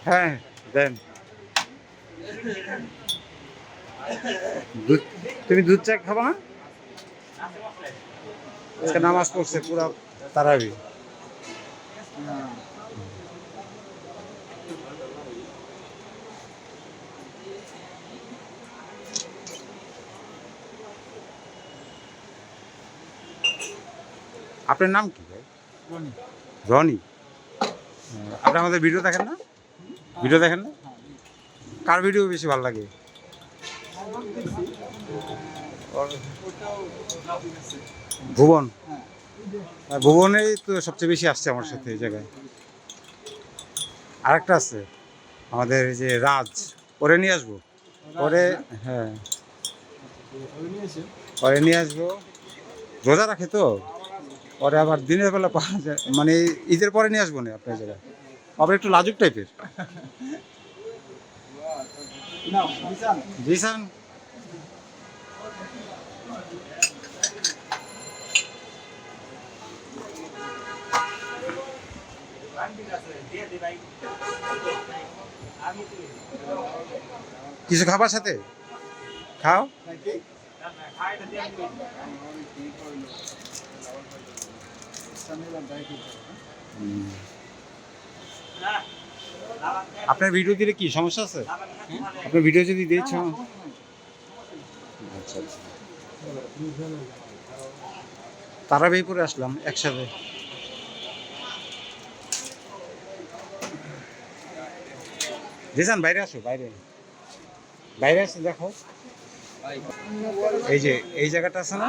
হ্যাঁ দেন। তুমি দুধ চা খাবা না? আজকে নামাজ পড়ছে পুরা তারাবি। আপনার নাম কি ভাই? রনি। আপনি আমাদের ভিডিও দেখেন না? ভিডিও দেখেন না? কার ভিডিও বেশি ভালো লাগে? ভুবন। ভুবনেই তো সবচেয়ে বেশি আসছে আমার সাথে এই জায়গায়। আরেকটা আছে আমাদের এই যে রাজ, ওরে নিয়ে আসবো। ওরে হ্যাঁ, ওরে নিয়ে আসবো। রোজা রাখে তো, পরে আবার দিনের বেলা পাওয়া যায়, মানে ঈদের পরে নিয়ে আসবো না আপনার জায়গায়। আবার একটু লাজুক টাইপের। জি স্যার। কিছু খাবার সাথে খাও। আপনার ভিডিও দিলে কি সমস্যা আছে? আপনার ভিডিও যদি দিয়েছ, আচ্ছা আচ্ছা। তারাবি করে আসলাম একসাথে। যেসান বাইরে আসো, বাইরে বাইরে আসো, দেখো এই যে এই জায়গাটা আছে না,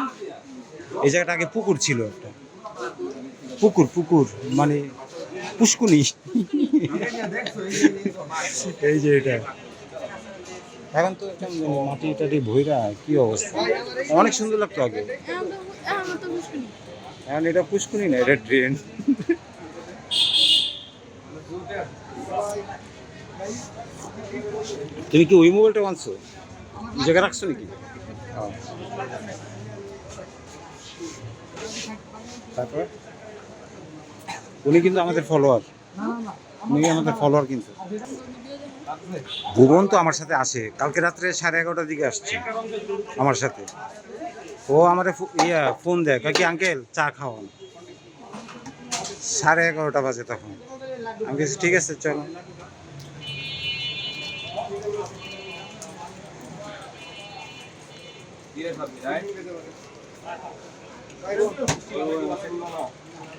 এই জায়গাটা আগে পুকুর ছিল একটা। পুকুর পুকুর মানে পুষ্কুনি। এই যে এটা এখন তো মাটি টাটি ভইরা কি অবস্থা, অনেক সুন্দর লাগতো আগে। এখন এটা পুষ্কুনি না, এটা ড্রেন। তুমি কি ওই মোবাইলটা আনছো, জায়গা রাখছো নাকি? তারপর উনি কিন্তু আমাদের ফলোয়ার, উনি আমাদের ফলোয়ার কিন্তু। ভুবন তো আমার সাথে আসে, কালকে রাত্রে 11:30টার দিকে আসছে আমার সাথে। ও আমার ফোন দেয়, কি আঙ্কেল চা খাওয়ান। 11:30 বাজে তখন। আমি বলছি ঠিক আছে চলো।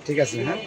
ঠিক আছে হ্যাঁ।